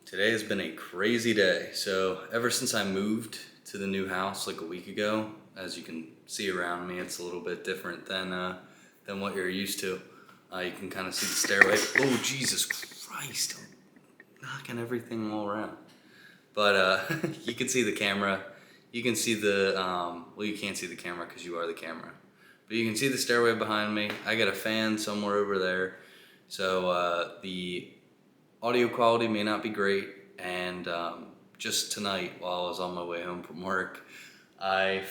Today has been a crazy day. So ever since I moved to the new house like a week ago, as you can see around me, it's a little bit different than what you're used to. You can kind of see the stairway. Oh, Jesus Christ! I'm knocking everything all around. But you can see the camera. You can see the well, you can't see the camera because you are the camera. But you can see the stairway behind me. I got a fan somewhere over there, so the audio quality may not be great, and just tonight while I was on my way home from work, I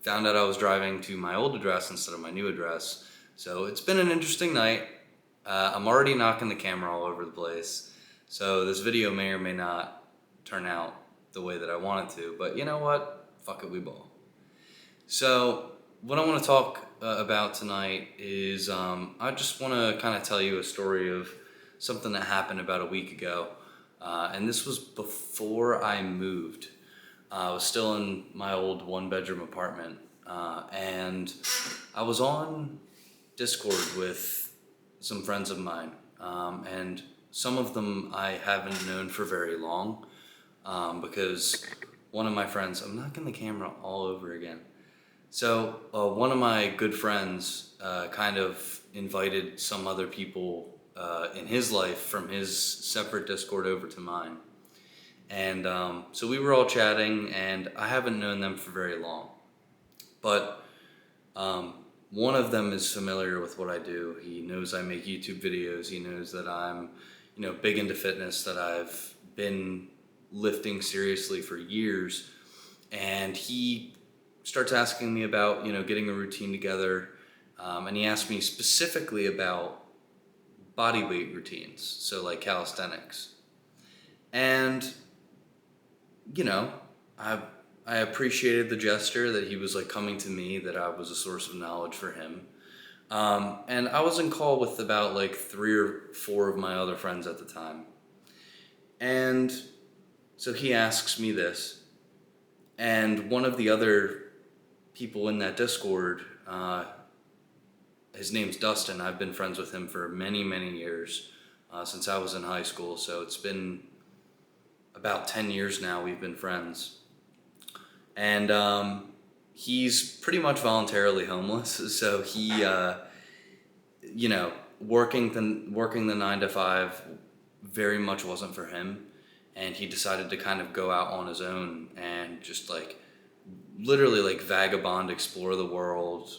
found out I was driving to my old address instead of my new address. So it's been an interesting night. I'm already knocking the camera all over the place, so this video may or may not turn out the way that I want it to, but you know what? Fuck it, we ball. So what I want to talk about tonight is I just want to kind of tell you a story of something that happened about a week ago, and this was before I moved. I was still in my old one-bedroom apartment, and I was on Discord with some friends of mine, and some of them I haven't known for very long, because one of my friends, I'm knocking the camera all over again. So one of my good friends kind of invited some other people in his life from his separate Discord over to mine. And so we were all chatting, and I haven't known them for very long. But one of them is familiar with what I do. He knows I make YouTube videos. He knows that I'm, big into fitness, that I've been lifting seriously for years. And he starts asking me about, getting a routine together. And he asked me specifically about body weight routines, so like calisthenics. And, I appreciated the gesture that he was like coming to me, that I was a source of knowledge for him. And I was in call with about like 3 or 4 of my other friends at the time. And so he asks me this, and one of the other people in that Discord, his name's Dustin. I've been friends with him for many, many years, since I was in high school. So it's been about 10 years now we've been friends. And he's pretty much voluntarily homeless. So he, working the 9 to 5 very much wasn't for him. And he decided to kind of go out on his own and just literally vagabond, explore the world,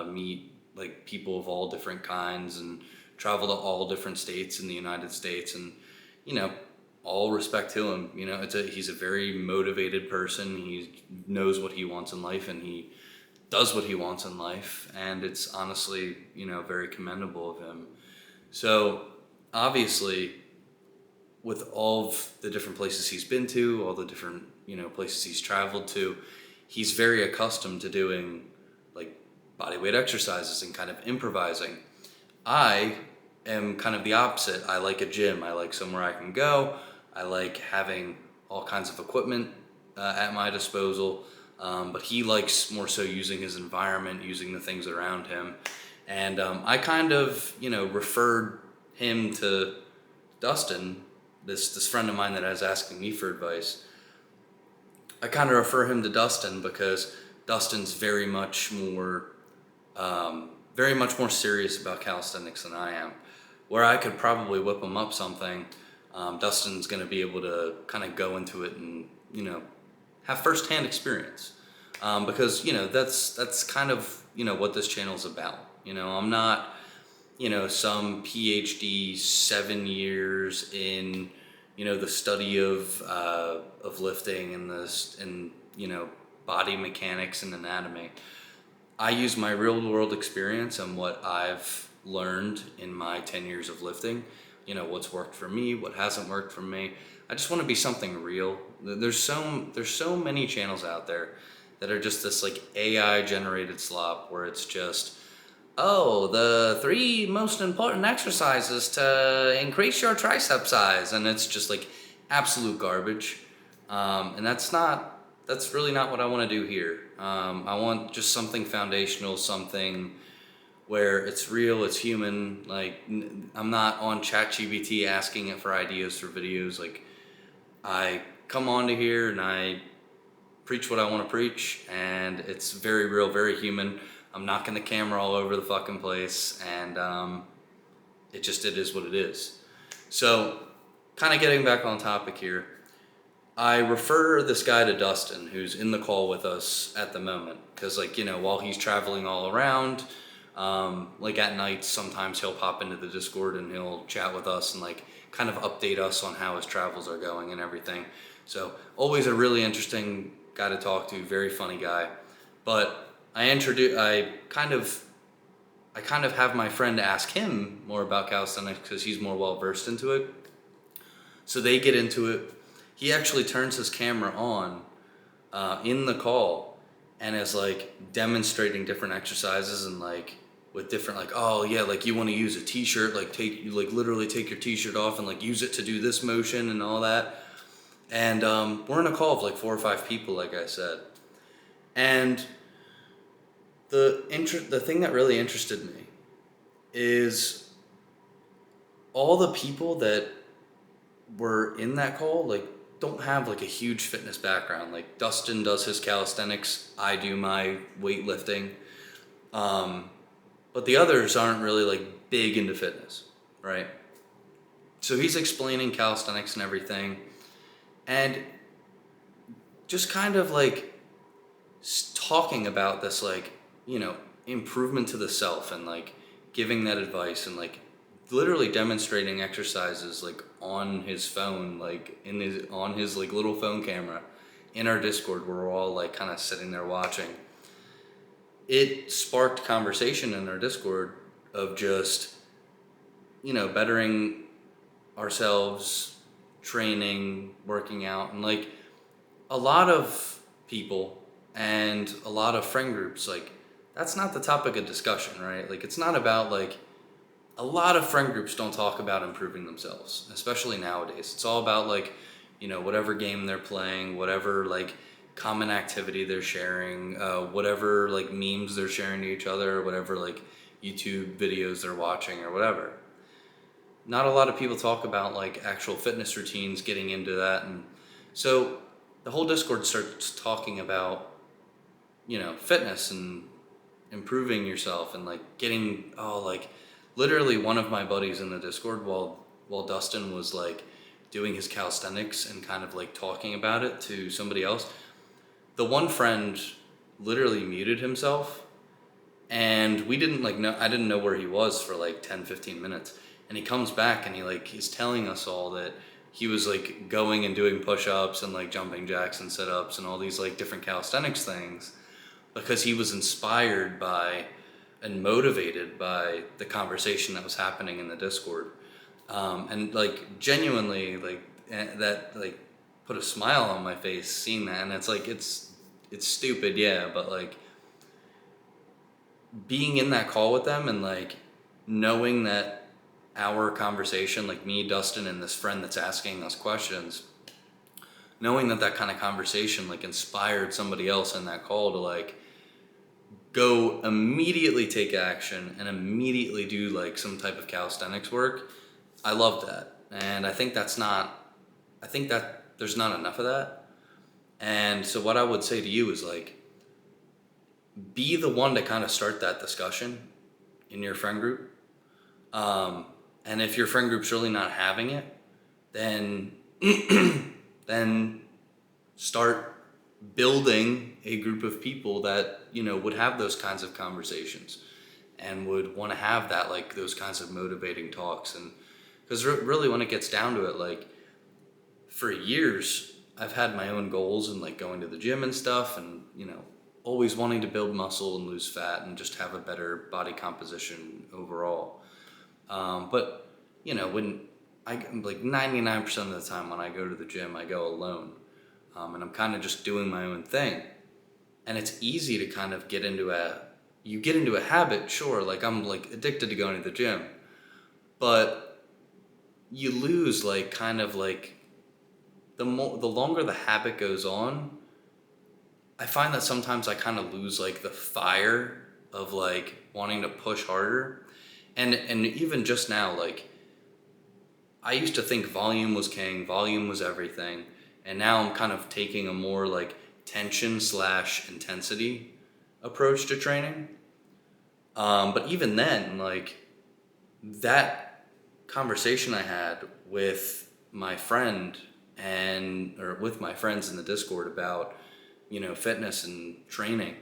meet like people of all different kinds, and travel to all different states in the United States. And all respect to him. He's a very motivated person. He knows what he wants in life, and he does what he wants in life, and it's honestly very commendable of him. So obviously, with all of the different places he's been to, all the different places he's traveled to, he's very accustomed to doing bodyweight exercises and kind of improvising. I am kind of the opposite. I like a gym. I like somewhere I can go. I like having all kinds of equipment at my disposal. But he likes more so using his environment, using the things around him. And I kind of, referred him to Dustin, this friend of mine that was asking me for advice. I kind of refer him to Dustin because Dustin's very much more serious about calisthenics than I am. Where I could probably whip him up something, Dustin's going to be able to kind of go into it and have firsthand experience, because that's kind of what this channel's about. I'm not some PhD 7 years in the study of lifting and body mechanics and anatomy. I use my real world experience and what I've learned in my 10 years of lifting, what's worked for me, what hasn't worked for me. I just want to be something real. There's so many channels out there that are just this AI generated slop where it's just, the 3 most important exercises to increase your tricep size, and it's just absolute garbage. And that's really not what I want to do here. I want just something foundational, something where it's real, it's human. I'm not on ChatGPT asking it for ideas for videos. I come onto here and I preach what I want to preach, and it's very real, very human. I'm knocking the camera all over the fucking place, and it is what it is. So, kind of getting back on topic here, I refer this guy to Dustin, who's in the call with us at the moment, because while he's traveling all around, like at night, sometimes he'll pop into the Discord and he'll chat with us and like kind of update us on how his travels are going and everything. So always a really interesting guy to talk to, very funny guy. But I kind of have my friend ask him more about calisthenics because he's more well versed into it. So they get into it. He actually turns his camera on in the call and is like demonstrating different exercises and like with different like, oh yeah, like you want to use a t-shirt, like literally take your t-shirt off and like use it to do this motion and all that. And we're in a call of like 4 or 5 people, like I said. And the thing that really interested me is all the people that were in that call like don't have like a huge fitness background. Like Dustin does his calisthenics, I do my weightlifting, but the others aren't really like big into fitness, right? So he's explaining calisthenics and everything, and just kind of like talking about this like improvement to the self and like giving that advice and like literally demonstrating exercises like on his phone, like on his like little phone camera in our Discord where we're all like kind of sitting there watching. It sparked conversation in our Discord of just bettering ourselves, training, working out, and like a lot of people and a lot of friend groups, like that's not the topic of discussion, right? Like it's not about like a lot of friend groups don't talk about improving themselves, especially nowadays. It's all about like, whatever game they're playing, whatever like common activity they're sharing, whatever like memes they're sharing to each other, whatever like YouTube videos they're watching or whatever. Not a lot of people talk about like actual fitness routines, getting into that. And so the whole Discord starts talking about, fitness and improving yourself and like getting, literally one of my buddies in the Discord while Dustin was like doing his calisthenics and kind of like talking about it to somebody else, the one friend literally muted himself and we didn't like know, I didn't know where he was for like 10-15 minutes, and he comes back and he's telling us all that he was like going and doing push-ups and like jumping jacks and sit-ups and all these like different calisthenics things because he was inspired by and motivated by the conversation that was happening in the Discord, and like genuinely like that like put a smile on my face seeing that. And it's like it's stupid, yeah, but like being in that call with them and like knowing that our conversation, like me, Dustin, and this friend that's asking us questions, knowing that kind of conversation like inspired somebody else in that call to like go immediately take action and immediately do like some type of calisthenics work. I love that. And I think that there's not enough of that. And so what I would say to you is like, be the one to kind of start that discussion in your friend group. And if your friend group's really not having it, then, then start building a group of people that would have those kinds of conversations and would want to have that like those kinds of motivating talks. And because really when it gets down to it, like for years I've had my own goals and like going to the gym and stuff, and always wanting to build muscle and lose fat and just have a better body composition overall. But when I like 99% of the time when I go to the gym, I go alone. And I'm kind of just doing my own thing. And it's easy to kind of get into a habit, sure, like I'm like addicted to going to the gym. But you lose like kind of like the longer the habit goes on, I find that sometimes I kind of lose like the fire of like wanting to push harder. And even just now, like I used to think volume was king, volume was everything, and now I'm kind of taking a more like tension slash intensity approach to training. But even then, like that conversation I had with my friend or with my friends in the Discord about, fitness and training.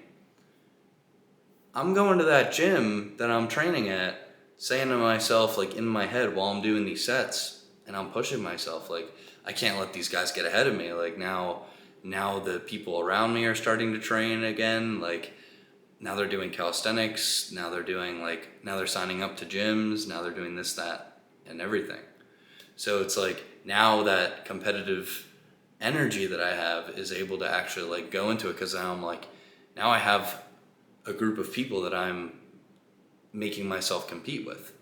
I'm going to that gym that I'm training at, saying to myself, like in my head while I'm doing these sets, and I'm pushing myself, like, I can't let these guys get ahead of me. Like now the people around me are starting to train again. Like now they're doing calisthenics. Now they're signing up to gyms. Now they're doing this, that, and everything. So it's like now that competitive energy that I have is able to actually like go into it, because now I have a group of people that I'm making myself compete with.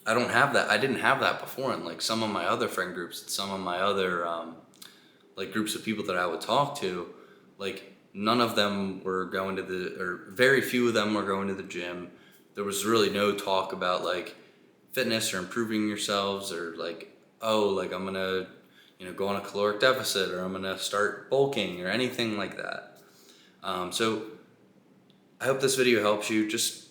I don't have that. I didn't have that before. And like some of my other friend groups, some of my other like groups of people that I would talk to, like none of them were going or very few of them were going to the gym. There was really no talk about like fitness or improving yourselves, or like, oh, like I'm gonna, go on a caloric deficit, or I'm gonna start bulking or anything like that. So I hope this video helps you. Just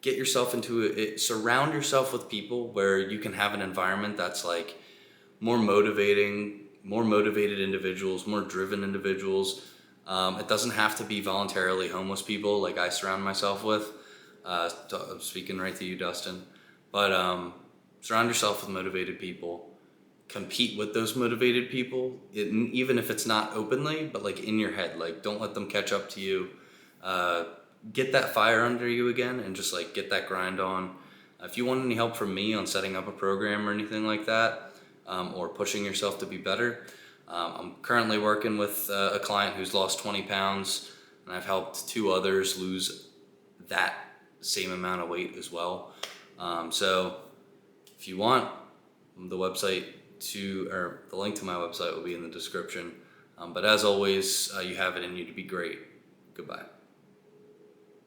get yourself into it. Surround yourself with people where you can have an environment that's like more motivating, more motivated individuals, more driven individuals. It doesn't have to be voluntarily homeless people like I surround myself with. I'm speaking right to you, Dustin. But surround yourself with motivated people. Compete with those motivated people, even if it's not openly, but like in your head. Like don't let them catch up to you. Get that fire under you again, and just like get that grind on. If you want any help from me on setting up a program or anything like that, or pushing yourself to be better, I'm currently working with a client who's lost 20 pounds, and I've helped 2 others lose that same amount of weight as well. So if you want, the link to my website will be in the description. But as always, you have it in you to be great. Goodbye.